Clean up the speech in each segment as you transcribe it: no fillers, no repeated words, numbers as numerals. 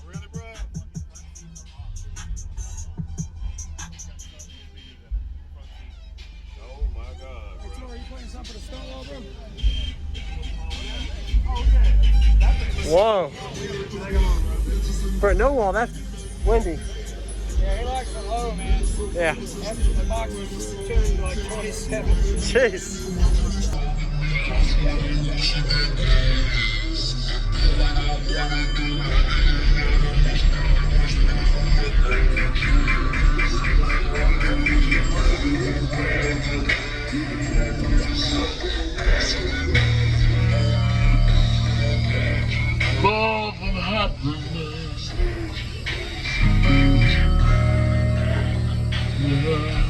really, bro? Oh my God, bro. Are you playing something for the stone wall, bro? Whoa. For a no wall, that's windy. Yeah, he likes it low, man. Yeah. The box was tuned like 27. Jeez. Love and happiness. Yeah.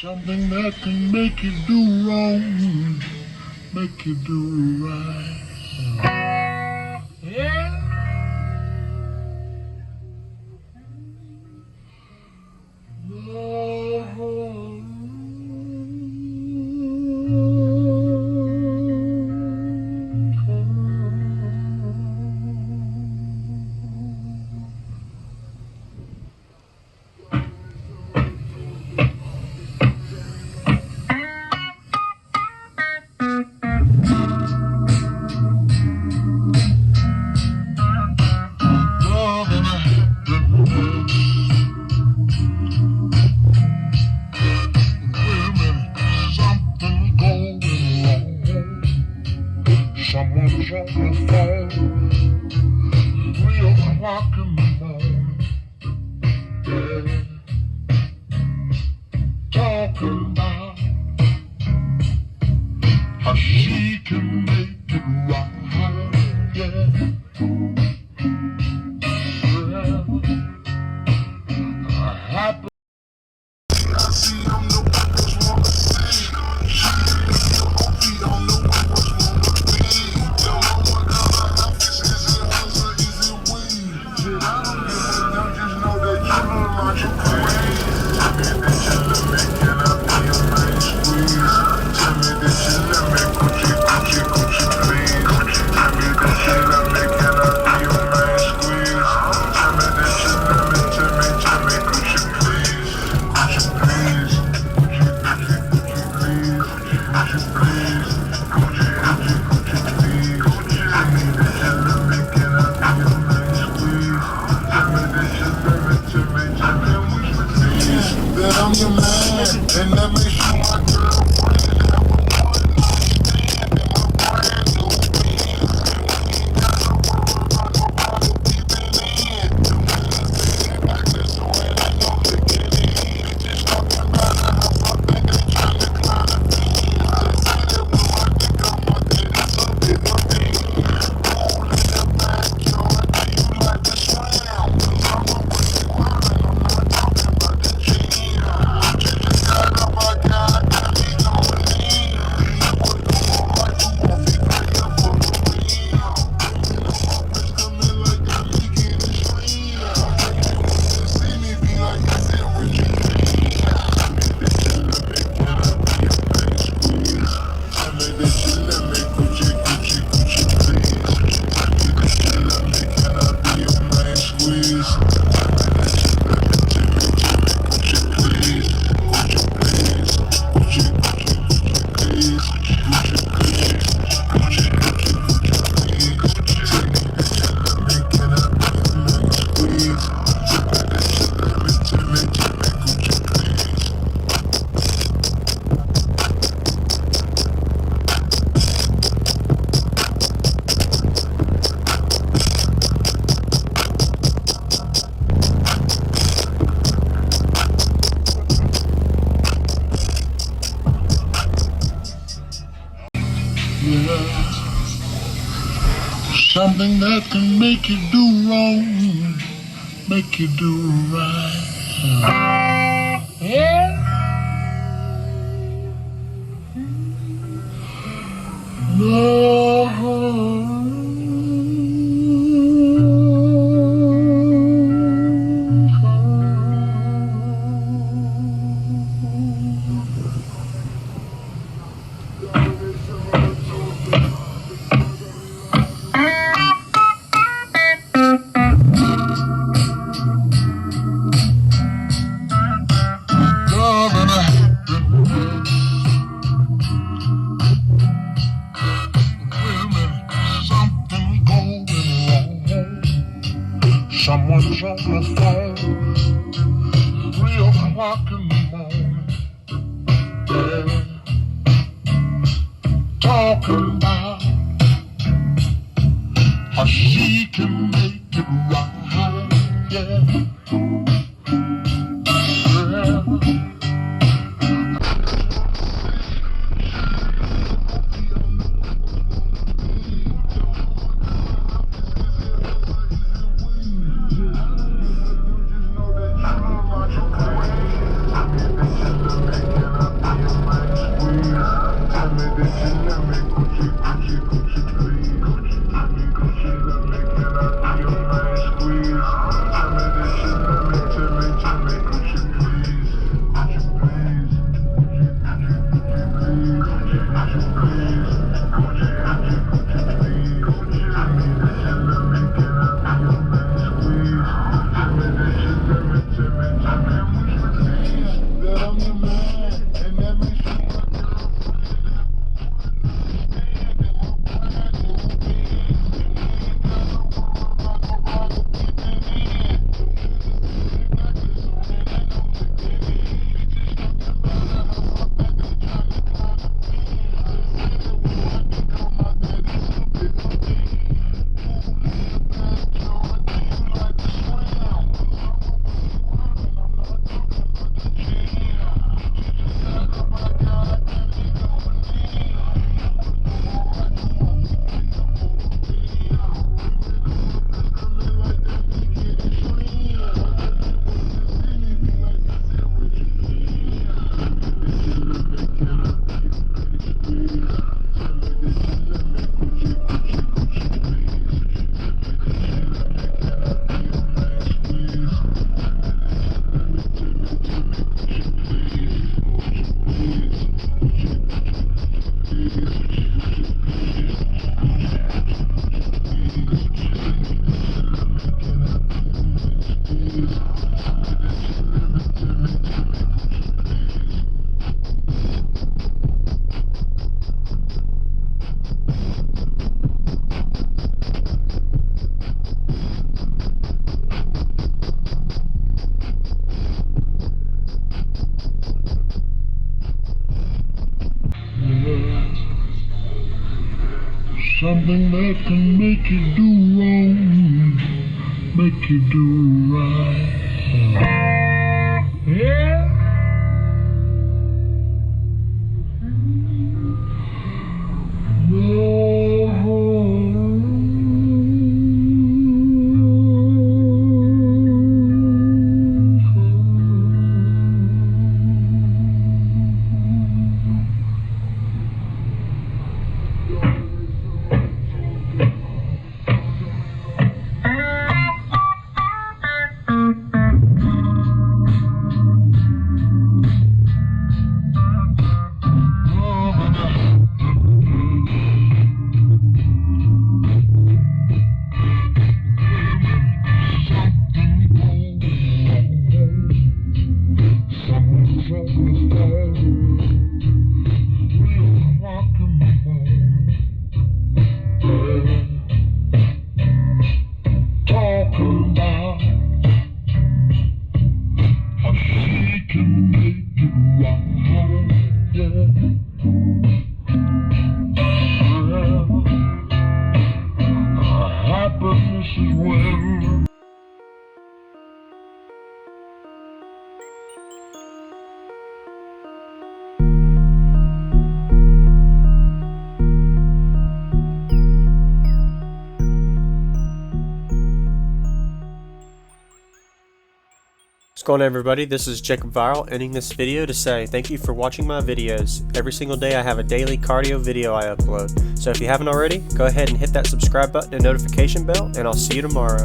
Something that can make you do wrong, make you do right. Yeah. Someone's on the phone, 3 o'clock in the morning, yeah, talking about how she can make it right, yeah, happy. I see I'm the one that's wanna see. She don't know what's wrong with me. Don't know what other outfits is it hers or is it weed? Shit, I don't give a damn, just know that you look like a queen. Tell me that you let me, can I be your main squeeze? Tell me that you let me, coochie, coochie, coochie, please. Tell me that you let me, can I be your main squeeze? Tell me that you let me, tell me, coochie, please. Coochie, please. Coochie, coochie, coochie, please. Coochie, please. Coochie, coochie, coochie, please. Tell me that you let me, can I be your main squeeze? Tell me that you let me, tell me, please. That I'm your man, and that makes you my girlfriend. Have a one night stand in my brand new Benz. We ain't gotta worry about nobody peeping in. The feelings they back this way, I know they get in. Just talking about the house, I think they tryna climb the fence. They say that when I think I'm my kid, it's a bigger thing. Pool in the backyard, do you like to swim? 'Cause I'm a wicked grind, I'm not talking about the gym. Just got up, I got me going in. Look what you want, like you won't be paying for the real. You know my bitch come in like a leak in the street. You see me be like, is it Richie Lee? Tell me that you let me, can I be your main squeeze? Tell me that you let me, coochie, coochie, coochie, please. Tell me that you let me, can I be your main squeeze? Tell me that you let me, coochie, please. Coochie, please. Coochie, coochie, coochie, please. Coochie, please. Coochie, coochie, coochie, please. Tell me that you let me, can I be your main squeeze? Tell me that you let me, coochie, please. Yeah. Something that can make you do wrong, make you do right. Yeah. Someone's on the phone, 3 o'clock in the morning, yeah, talking about how she can make it right, yeah, yeah. Something that can make you do wrong, make you do right. Yeah. What's going on, everybody? This is JacobViral, ending this video to say thank you for watching my videos. Every single day I have a daily cardio video I upload. So if you haven't already, go ahead and hit that subscribe button and notification bell, and I'll see you tomorrow.